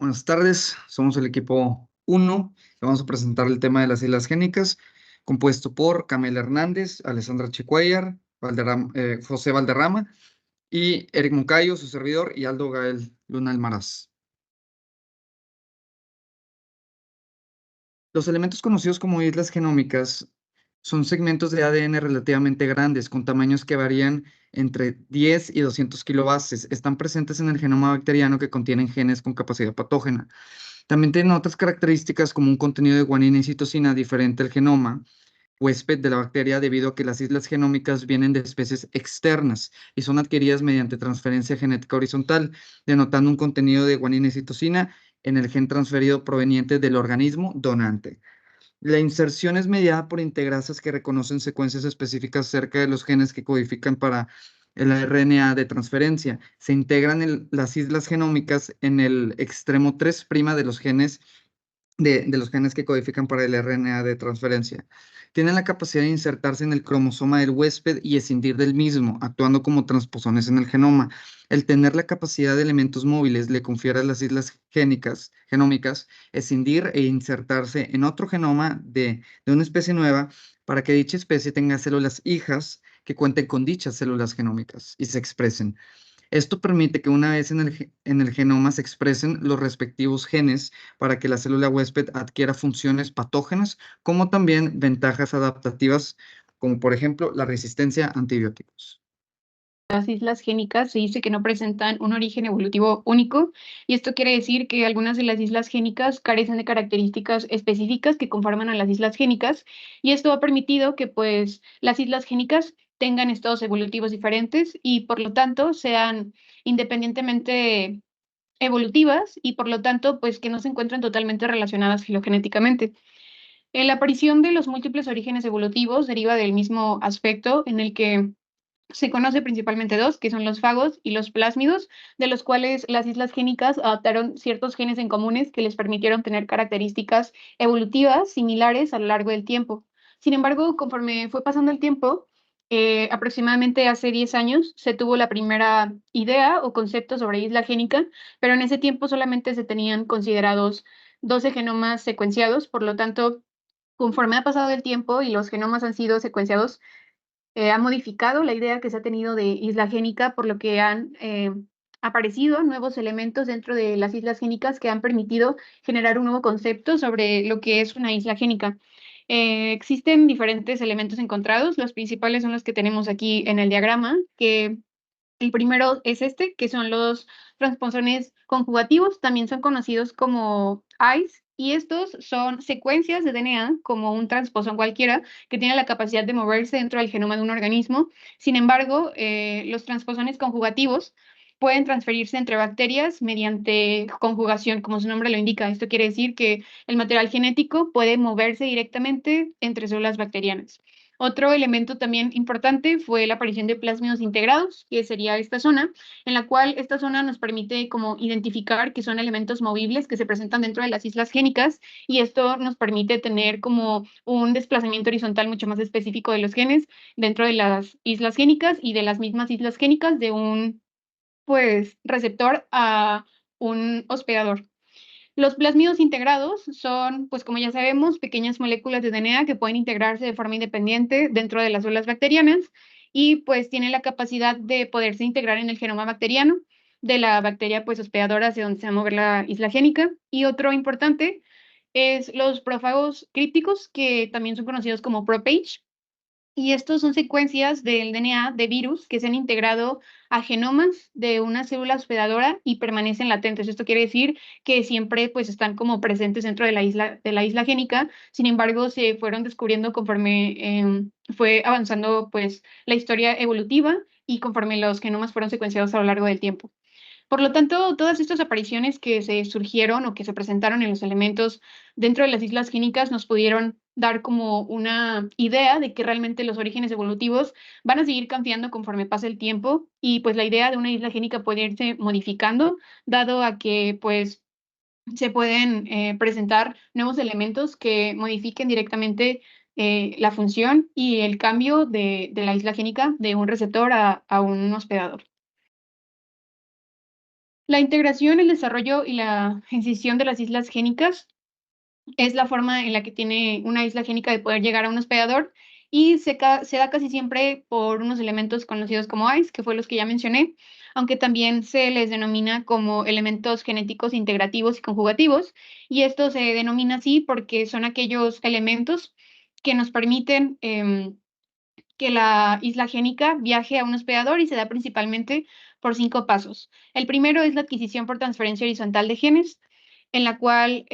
Buenas tardes, somos el equipo 1 y vamos a presentar el tema de las islas génicas, compuesto por Camila Hernández, Alessandra Chicuellar, José Valderrama y Eric Moncayo, su servidor, y Aldo Gael Luna Almaraz. Los elementos conocidos como islas genómicas son segmentos de ADN relativamente grandes, con tamaños que varían entre 10 y 200 kilobases. Están presentes en el genoma bacteriano que contienen genes con capacidad patógena. También tienen otras características como un contenido de guanina y citosina diferente al genoma huésped de la bacteria debido a que las islas genómicas vienen de especies externas y son adquiridas mediante transferencia genética horizontal, denotando un contenido de guanina y citosina en el gen transferido proveniente del organismo donante. La inserción es mediada por integrasas que reconocen secuencias específicas cerca de los genes que codifican para el RNA de transferencia. Se integran las islas genómicas en el extremo 3' de los genes de los genes que codifican para el RNA de transferencia. Tienen la capacidad de insertarse en el cromosoma del huésped y escindir del mismo, actuando como transposones en el genoma. El tener la capacidad de elementos móviles le confiere a las islas genómicas escindir e insertarse en otro genoma de una especie nueva para que dicha especie tenga células hijas que cuenten con dichas células genómicas y se expresen. Esto permite que una vez en el genoma se expresen los respectivos genes para que la célula huésped adquiera funciones patógenas, como también ventajas adaptativas, como por ejemplo la resistencia a antibióticos. Las islas génicas se dice que no presentan un origen evolutivo único, y esto quiere decir que algunas de las islas génicas carecen de características específicas que conforman a las islas génicas, y esto ha permitido que pues las islas génicas tengan estados evolutivos diferentes y por lo tanto sean independientemente evolutivas y por lo tanto pues que no se encuentran totalmente relacionadas filogenéticamente. La aparición de los múltiples orígenes evolutivos deriva del mismo aspecto en el que se conoce principalmente dos, que son los fagos y los plásmidos, de los cuales las islas génicas adaptaron ciertos genes en comunes que les permitieron tener características evolutivas similares a lo largo del tiempo. Sin embargo, conforme fue pasando el tiempo, aproximadamente hace 10 años se tuvo la primera idea o concepto sobre isla génica, pero en ese tiempo solamente se tenían considerados 12 genomas secuenciados, por lo tanto, conforme ha pasado el tiempo y los genomas han sido secuenciados, ha modificado la idea que se ha tenido de isla génica, por lo que han aparecido nuevos elementos dentro de las islas génicas que han permitido generar un nuevo concepto sobre lo que es una isla génica. Existen diferentes elementos encontrados, los principales son los que tenemos aquí en el diagrama, que el primero es este, que son los transposones conjugativos, también son conocidos como ICE, y estos son secuencias de DNA, como un transposón cualquiera, que tiene la capacidad de moverse dentro del genoma de un organismo. Sin embargo, los transposones conjugativos pueden transferirse entre bacterias mediante conjugación, como su nombre lo indica. Esto quiere decir que el material genético puede moverse directamente entre células bacterianas. Otro elemento también importante fue la aparición de plásmidos integrados, que sería esta zona, en la cual esta zona nos permite como identificar que son elementos movibles que se presentan dentro de las islas génicas, y esto nos permite tener como un desplazamiento horizontal mucho más específico de los genes dentro de las islas génicas y de las mismas islas génicas de un pues receptor a un hospedador. Los plásmidos integrados son, pues como ya sabemos, pequeñas moléculas de DNA que pueden integrarse de forma independiente dentro de las células bacterianas y pues tienen la capacidad de poderse integrar en el genoma bacteriano de la bacteria pues hospedadora hacia donde se va a mover la isla génica. Y otro importante es los prófagos crípticos, que también son conocidos como prophage, y estos son secuencias del DNA de virus que se han integrado a genomas de una célula hospedadora y permanecen latentes. Esto quiere decir que siempre pues están como presentes dentro de la isla génica. Sin embargo, se fueron descubriendo conforme fue avanzando pues la historia evolutiva y conforme los genomas fueron secuenciados a lo largo del tiempo. Por lo tanto, todas estas apariciones que se surgieron o que se presentaron en los elementos dentro de las islas génicas nos pudieron dar como una idea de que realmente los orígenes evolutivos van a seguir cambiando conforme pase el tiempo, y pues la idea de una isla génica puede irse modificando dado a que pues se pueden presentar nuevos elementos que modifiquen directamente la función y el cambio de la isla génica de un receptor a un hospedador. La integración, el desarrollo y la incisión de las islas génicas es la forma en la que tiene una isla génica de poder llegar a un hospedador y se da casi siempre por unos elementos conocidos como ICE, que fue los que ya mencioné, aunque también se les denomina como elementos genéticos integrativos y conjugativos, y esto se denomina así porque son aquellos elementos que nos permiten que la isla génica viaje a un hospedador y se da principalmente por 5 pasos. El primero es la adquisición por transferencia horizontal de genes, en la cual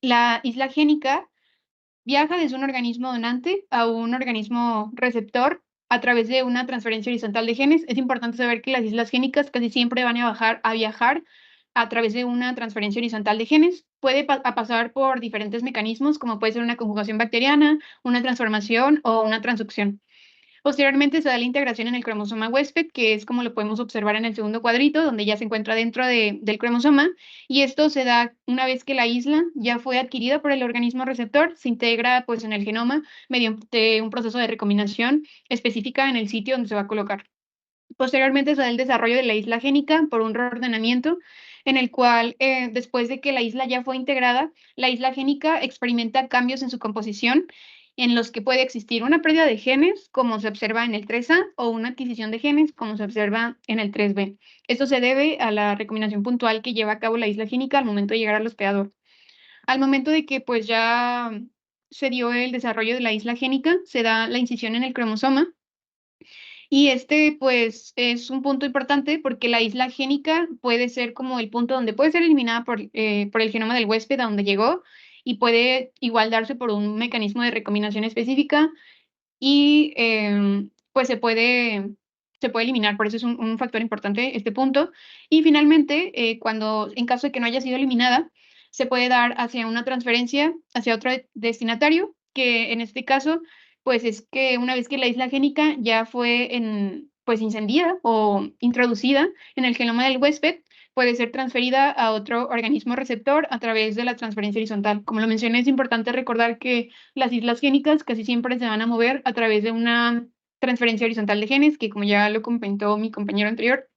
la isla génica viaja desde un organismo donante a un organismo receptor a través de una transferencia horizontal de genes. Es importante saber que las islas génicas casi siempre van a viajar a través de una transferencia horizontal de genes. Puede pasar por diferentes mecanismos, como puede ser una conjugación bacteriana, una transformación o una transducción. Posteriormente se da la integración en el cromosoma huésped, que es como lo podemos observar en el segundo cuadrito, donde ya se encuentra dentro del cromosoma, y esto se da una vez que la isla ya fue adquirida por el organismo receptor, se integra pues en el genoma mediante un proceso de recombinación específica en el sitio donde se va a colocar. Posteriormente se da el desarrollo de la isla génica por un reordenamiento en el cual, después de que la isla ya fue integrada, la isla génica experimenta cambios en su composición en los que puede existir una pérdida de genes, como se observa en el 3A, o una adquisición de genes, como se observa en el 3B. Esto se debe a la recombinación puntual que lleva a cabo la isla génica al momento de llegar al hospedador. Al momento de que pues ya se dio el desarrollo de la isla génica, se da la incisión en el cromosoma y este, pues, es un punto importante porque la isla génica puede ser como el punto donde puede ser eliminada por el genoma del huésped a donde llegó y puede igual darse por un mecanismo de recombinación específica y pues se puede eliminar. Por eso es un factor importante este punto. Y finalmente, cuando en caso de que no haya sido eliminada, se puede dar hacia una transferencia, hacia otro destinatario, que en este caso pues es que una vez que la isla génica ya fue pues incendiada o introducida en el genoma del huésped, puede ser transferida a otro organismo receptor a través de la transferencia horizontal. Como lo mencioné, es importante recordar que las islas génicas casi siempre se van a mover a través de una transferencia horizontal de genes, que como ya lo comentó mi compañero anterior,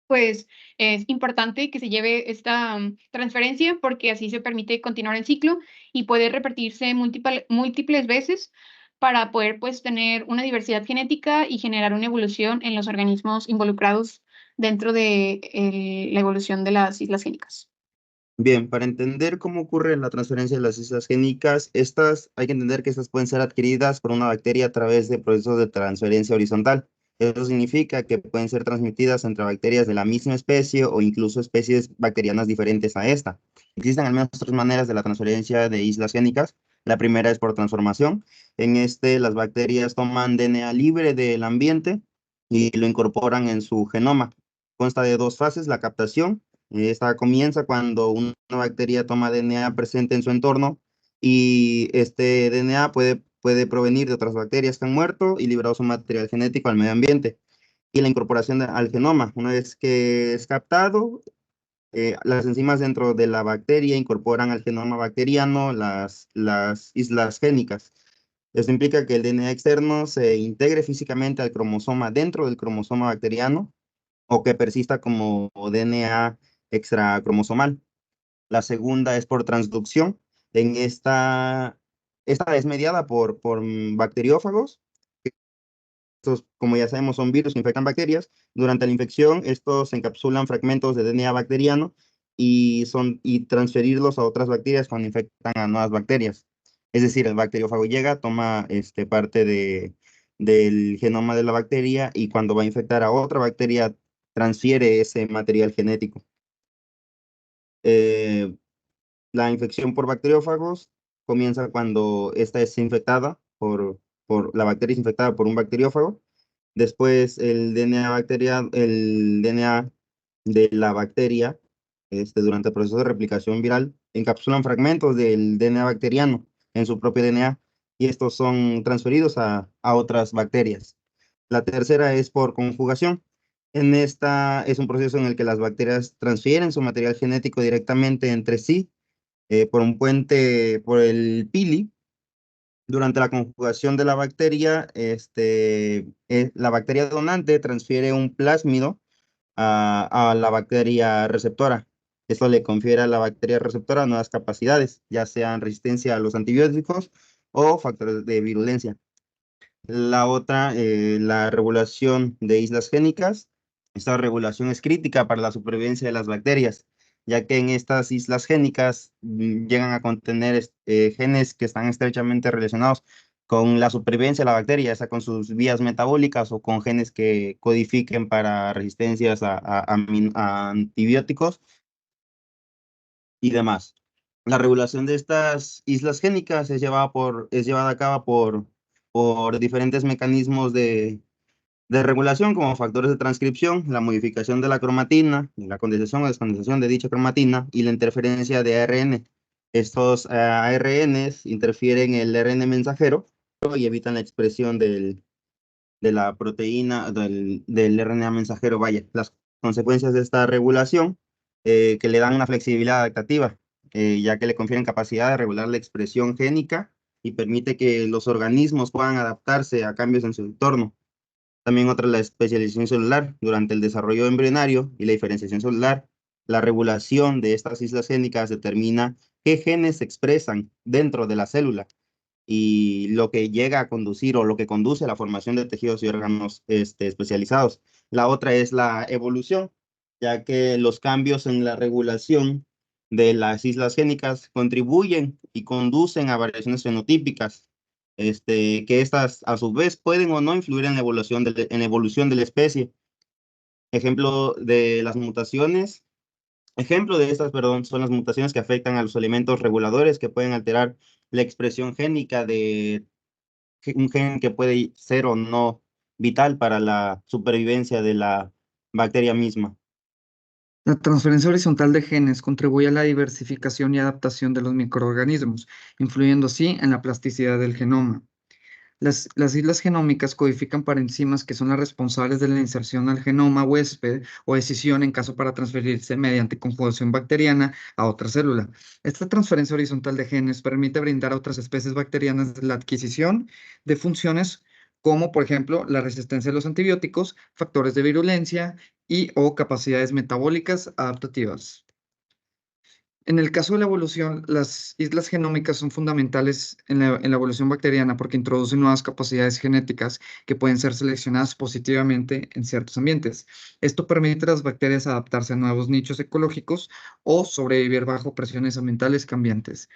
pues es importante que se lleve esta transferencia porque así se permite continuar el ciclo y puede repetirse múltiples veces para poder pues tener una diversidad genética y generar una evolución en los organismos involucrados dentro de la evolución de las islas génicas. Bien, para entender cómo ocurre la transferencia de las islas génicas, estas hay que entender que estas pueden ser adquiridas por una bacteria a través de procesos de transferencia horizontal. Eso significa que pueden ser transmitidas entre bacterias de la misma especie o incluso especies bacterianas diferentes a esta. Existen al menos tres maneras de la transferencia de islas génicas. La primera es por transformación. En este, las bacterias toman DNA libre del ambiente y lo incorporan en su genoma. Consta de dos fases, la captación. Esta comienza cuando una bacteria toma DNA presente en su entorno y este DNA puede provenir de otras bacterias que han muerto y liberado su material genético al medio ambiente. Y la incorporación al genoma, una vez que es captado, las enzimas dentro de la bacteria incorporan al genoma bacteriano las islas génicas. Esto implica que el DNA externo se integre físicamente al cromosoma dentro del cromosoma bacteriano o que persista como DNA extracromosomal. La segunda es por transducción. En esta es mediada por bacteriófagos. Estos, como ya sabemos, son virus que infectan bacterias. Durante la infección, estos encapsulan fragmentos de DNA bacteriano y transferirlos a otras bacterias cuando infectan a nuevas bacterias. Es decir, el bacteriófago llega, toma parte del genoma de la bacteria y cuando va a infectar a otra bacteria, transfiere ese material genético. Eh, la infección por bacteriófagos comienza cuando esta es infectada la bacteria es infectada por un bacteriófago. Después el DNA de la bacteria, durante el proceso de replicación viral, encapsulan fragmentos del DNA bacteriano en su propio DNA y estos son transferidos a otras bacterias. La tercera es por conjugación. En esta es un proceso en el que las bacterias transfieren su material genético directamente entre sí por un puente, por el pili. Durante la conjugación de la bacteria, la bacteria donante transfiere un plásmido a la bacteria receptora. Esto le confiere a la bacteria receptora nuevas capacidades, ya sean resistencia a los antibióticos o factores de virulencia. La otra, la regulación de islas génicas. Esta regulación es crítica para la supervivencia de las bacterias, ya que en estas islas génicas llegan a contener genes que están estrechamente relacionados con la supervivencia de la bacteria, ya sea con sus vías metabólicas o con genes que codifiquen para resistencias a antibióticos y demás. La regulación de estas islas génicas es llevada a cabo por diferentes mecanismos de regulación, como factores de transcripción, la modificación de la cromatina, la condensación o descondensación de dicha cromatina y la interferencia de ARN. Estos ARNs interfieren en el ARN mensajero y evitan la expresión de la proteína, del RNA mensajero. Vaya, las consecuencias de esta regulación que le dan una flexibilidad adaptativa, ya que le confieren capacidad de regular la expresión génica y permite que los organismos puedan adaptarse a cambios en su entorno. También otra, la especialización celular. Durante el desarrollo embrionario y la diferenciación celular, la regulación de estas islas génicas determina qué genes se expresan dentro de la célula y lo que llega a conducir o lo que conduce a la formación de tejidos y órganos especializados. La otra es la evolución, ya que los cambios en la regulación de las islas génicas contribuyen y conducen a variaciones fenotípicas, que estas a su vez pueden o no influir en la evolución en la evolución de la especie. Ejemplo de las mutaciones, ejemplo de estas, perdón, son las mutaciones que afectan a los elementos reguladores que pueden alterar la expresión génica de un gen que puede ser o no vital para la supervivencia de la bacteria misma. La transferencia horizontal de genes contribuye a la diversificación y adaptación de los microorganismos, influyendo así en la plasticidad del genoma. Las islas genómicas codifican parenzimas que son las responsables de la inserción al genoma huésped o escisión en caso para transferirse mediante conjugación bacteriana a otra célula. Esta transferencia horizontal de genes permite brindar a otras especies bacterianas la adquisición de funciones como, por ejemplo, la resistencia a los antibióticos, factores de virulencia y o capacidades metabólicas adaptativas. En el caso de la evolución, las islas genómicas son fundamentales en la evolución bacteriana porque introducen nuevas capacidades genéticas que pueden ser seleccionadas positivamente en ciertos ambientes. Esto permite a las bacterias adaptarse a nuevos nichos ecológicos o sobrevivir bajo presiones ambientales cambiantes.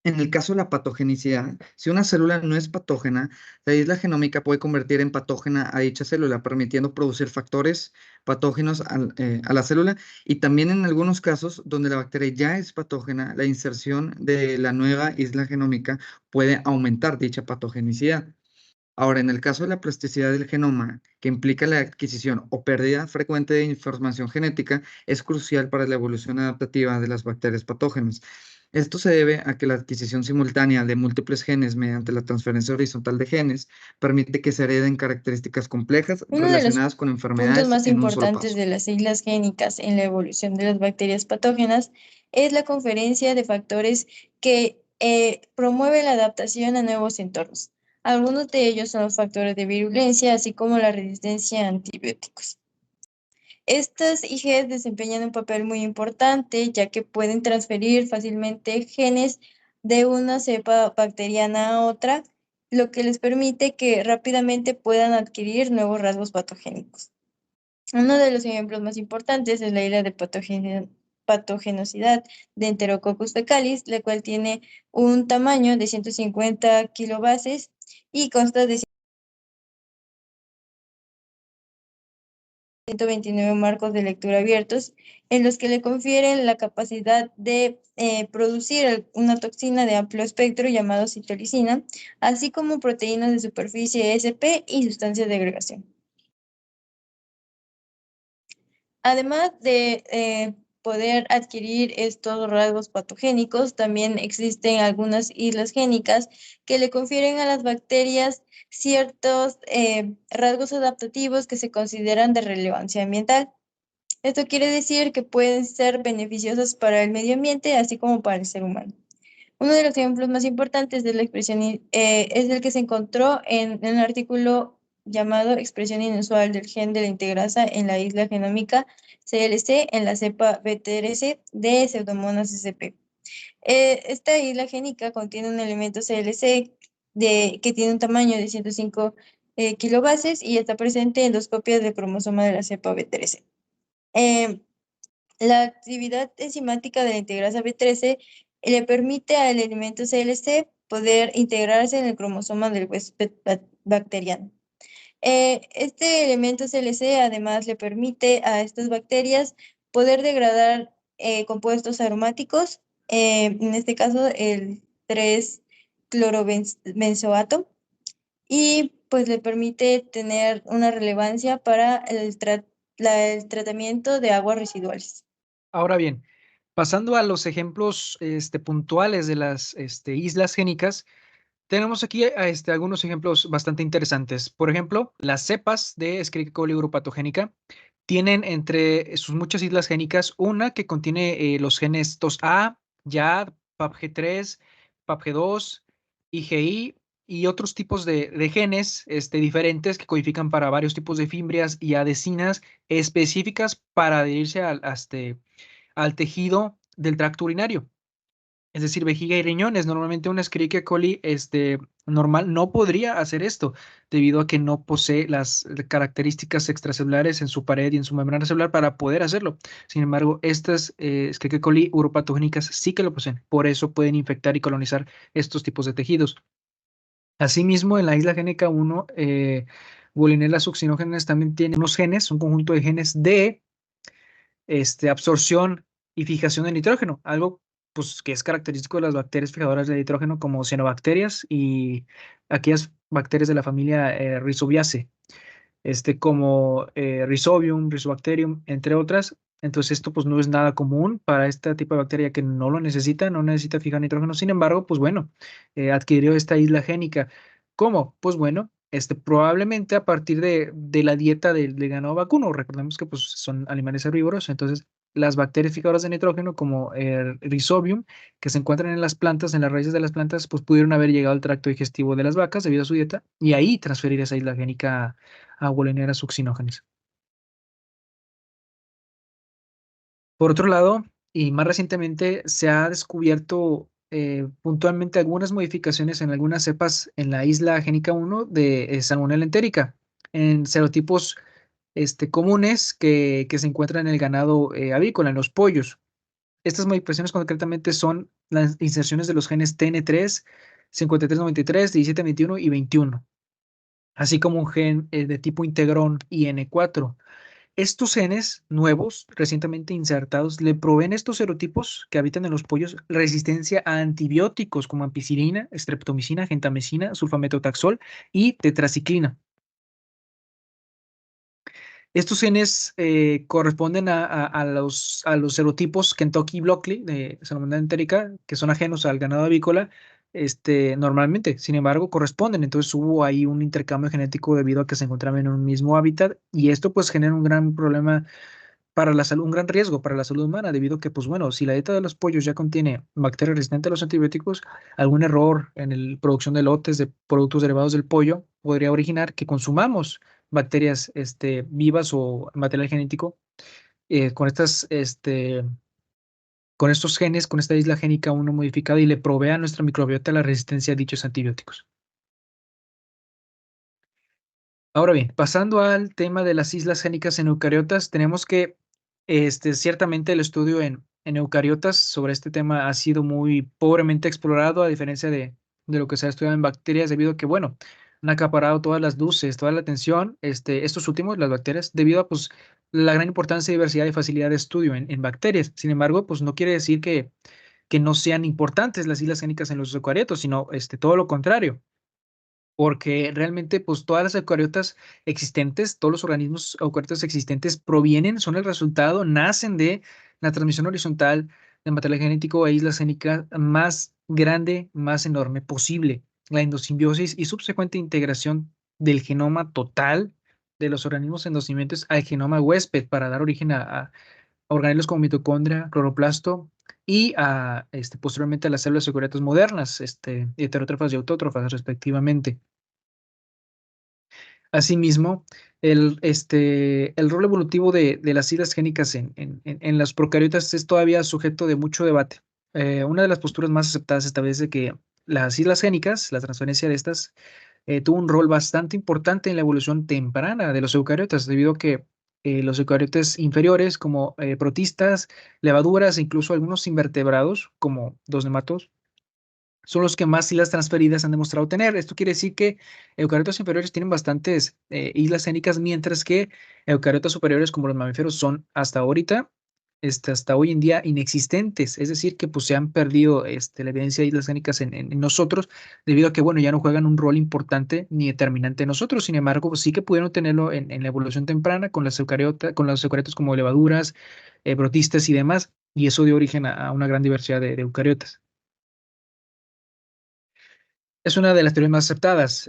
En el caso de la patogenicidad, si una célula no es patógena, la isla genómica puede convertir en patógena a dicha célula, permitiendo producir factores patógenos a la célula y también en algunos casos donde la bacteria ya es patógena, la inserción de la nueva isla genómica puede aumentar dicha patogenicidad. Ahora, en el caso de la plasticidad del genoma, que implica la adquisición o pérdida frecuente de información genética, es crucial para la evolución adaptativa de las bacterias patógenas. Esto se debe a que la adquisición simultánea de múltiples genes mediante la transferencia horizontal de genes permite que se hereden características complejas Uno de los relacionadas con puntos enfermedades más en un solo importantes paso. de las islas génicas en la evolución de las bacterias patógenas es la conferencia de factores que promueven la adaptación a nuevos entornos. Algunos de ellos son los factores de virulencia, así como la resistencia a antibióticos. Estas IGs desempeñan un papel muy importante, ya que pueden transferir fácilmente genes de una cepa bacteriana a otra, lo que les permite que rápidamente puedan adquirir nuevos rasgos patogénicos. Uno de los ejemplos más importantes es la isla de patogenosidad de Enterococcus fecalis, la cual tiene un tamaño de 150 kilobases y consta de 129 marcos de lectura abiertos, en los que le confieren la capacidad de producir una toxina de amplio espectro llamada citolicina, así como proteínas de superficie SP y sustancias de agregación. Además de poder adquirir estos rasgos patogénicos, también existen algunas islas génicas que le confieren a las bacterias ciertos rasgos adaptativos que se consideran de relevancia ambiental. Esto quiere decir que pueden ser beneficiosos para el medio ambiente, así como para el ser humano. Uno de los ejemplos más importantes de la expresión es el que se encontró en un artículo llamado expresión inusual del gen de la integrasa en la isla genómica CLC en la cepa B13 de Pseudomonas sp. Esta isla génica contiene un elemento CLC que tiene un tamaño de 105 kilobases y está presente en 2 copias del cromosoma de la cepa B13. La actividad enzimática de la integrasa B13 le permite al elemento CLC poder integrarse en el cromosoma del huésped bacteriano. Este elemento CLC además le permite a estas bacterias poder degradar compuestos aromáticos, en este caso el 3-clorobenzoato, y pues le permite tener una relevancia para el tratamiento de aguas residuales. Ahora bien, pasando a los ejemplos puntuales de las islas génicas, tenemos aquí algunos ejemplos bastante interesantes. Por ejemplo, las cepas de Escherichia coli uropatogénica tienen entre sus muchas islas génicas una que contiene los genes TOS-A, YAD, PAPG3, PAPG2, IgI y otros tipos de genes diferentes que codifican para varios tipos de fimbrias y adhesinas específicas para adherirse al tejido del tracto urinario. Es decir, vejiga y riñones. Normalmente una Escherichia coli normal no podría hacer esto debido a que no posee las características extracelulares en su pared y en su membrana celular para poder hacerlo. Sin embargo, estas Escherichia coli uropatogénicas sí que lo poseen. Por eso pueden infectar y colonizar estos tipos de tejidos. Asimismo, en la isla génica 1, Wollinella succinógenes también tiene unos genes, un conjunto de genes de absorción y fijación de nitrógeno, algo pues, que es característico de las bacterias fijadoras de nitrógeno como cianobacterias y aquellas bacterias de la familia Rhizobiaceae, como Rhizobium, Rhizobacterium, entre otras. Entonces esto pues no es nada común para este tipo de bacteria que no lo necesita, no necesita fijar nitrógeno. Sin embargo, pues bueno, adquirió esta isla génica. ¿Cómo? Pues bueno, probablemente a partir de la dieta del ganado vacuno. Recordemos que pues son animales herbívoros, entonces las bacterias fijadoras de nitrógeno como el Rhizobium, que se encuentran en las plantas, en las raíces de las plantas, pues pudieron haber llegado al tracto digestivo de las vacas debido a su dieta y ahí transferir esa isla génica a Wollinella succinógenes. Por otro lado, y más recientemente, se ha descubierto puntualmente algunas modificaciones en algunas cepas en la isla génica 1 de Salmonella entérica, en serotipos comunes que se encuentran en el ganado avícola, en los pollos. Estas modificaciones concretamente son las inserciones de los genes TN3, 5393, 1721 y 21, así como un gen de tipo integrón IN4. Estos genes nuevos, recientemente insertados, le proveen estos serotipos que habitan en los pollos resistencia a antibióticos como ampicilina, streptomicina, gentamicina, sulfametotaxol y tetraciclina. Estos genes corresponden a los serotipos Kentucky Blockley de Salmonella entérica, que son ajenos al ganado avícola, normalmente. Sin embargo, corresponden. Entonces hubo ahí un intercambio genético debido a que se encontraban en un mismo hábitat y esto pues genera un gran problema para la salud, un gran riesgo para la salud humana debido a que, pues bueno, si la dieta de los pollos ya contiene bacterias resistentes a los antibióticos, algún error en la producción de lotes de productos derivados del pollo podría originar que consumamos bacterias vivas o material genético con con estos genes, con esta isla génica 1 modificada y le provee a nuestra microbiota la resistencia a dichos antibióticos. Ahora bien, pasando al tema de las islas génicas en eucariotas, tenemos que ciertamente el estudio en eucariotas sobre este tema ha sido muy pobremente explorado, a diferencia de lo que se ha estudiado en bacterias, debido a que, bueno, han acaparado todas las luces, toda la atención, estos últimos, las bacterias, debido a pues, la gran importancia, diversidad y facilidad de estudio en bacterias. Sin embargo, pues no quiere decir que no sean importantes las islas génicas en los eucariotos, sino todo lo contrario, porque realmente pues todas las eucariotas existentes, todos los organismos eucariotas existentes son el resultado, nacen de la transmisión horizontal de material genético a islas génicas más grande, más enorme posible. La endosimbiosis y subsecuente integración del genoma total de los organismos endosimientes al genoma huésped para dar origen a organismos como mitocondria, cloroplasto y posteriormente a las células eucariotas modernas, heterótrofas y autótrofas respectivamente. Asimismo, el rol evolutivo de las islas génicas en las procariotas es todavía sujeto de mucho debate. Una de las posturas más aceptadas establece que las islas génicas, la transferencia de estas, tuvo un rol bastante importante en la evolución temprana de los eucariotas, debido a que los eucariotas inferiores, como protistas, levaduras e incluso algunos invertebrados, como los nematos, son los que más islas transferidas han demostrado tener. Esto quiere decir que eucariotas inferiores tienen bastantes islas génicas, mientras que eucariotas superiores, como los mamíferos, son hasta ahorita, hasta hoy en día, inexistentes. Es decir, que pues se han perdido la evidencia de islas génicas en nosotros, debido a que, bueno, ya no juegan un rol importante ni determinante en nosotros. Sin embargo, pues sí que pudieron tenerlo en la evolución temprana con las eucariotas como levaduras, protistas y demás, y eso dio origen a una gran diversidad de eucariotas. Es una de las teorías más aceptadas.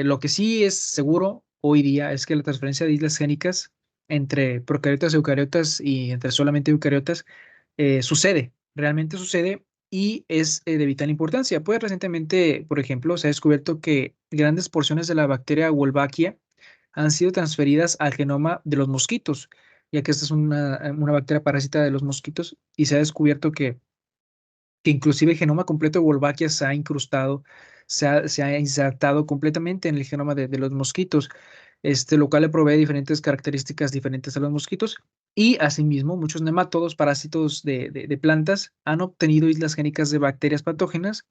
Lo que sí es seguro hoy día es que la transferencia de islas génicas entre procariotas, eucariotas y entre solamente eucariotas sucede, realmente sucede y es de vital importancia. Pues recientemente, por ejemplo, se ha descubierto que grandes porciones de la bacteria Wolbachia han sido transferidas al genoma de los mosquitos, ya que esta es una bacteria parásita de los mosquitos y se ha descubierto que inclusive el genoma completo de Wolbachia se ha incrustado, se ha insertado completamente en el genoma de los mosquitos, lo cual le provee diferentes características diferentes a los mosquitos. Y asimismo, muchos nemátodos, parásitos de plantas, han obtenido islas génicas de bacterias patógenas,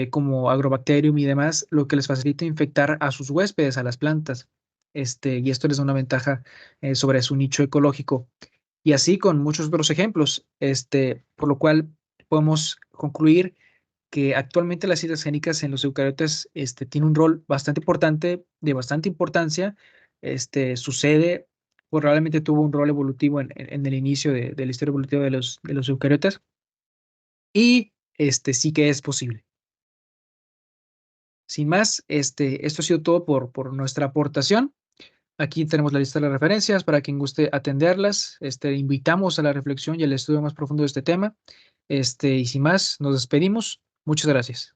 como Agrobacterium y demás, lo que les facilita infectar a sus huéspedes, a las plantas. Y esto les da una ventaja sobre su nicho ecológico. Y así con muchos otros ejemplos, por lo cual podemos concluir que actualmente las islas génicas en los eucariotas tienen un rol bastante importante, de bastante importancia. Sucede, probablemente tuvo un rol evolutivo en el inicio de la historia evolutiva de los eucariotas y sí que es posible. Sin más, esto ha sido todo por nuestra aportación. Aquí tenemos la lista de las referencias para quien guste atenderlas. Invitamos a la reflexión y al estudio más profundo de este tema. Y sin más, nos despedimos. Muchas gracias.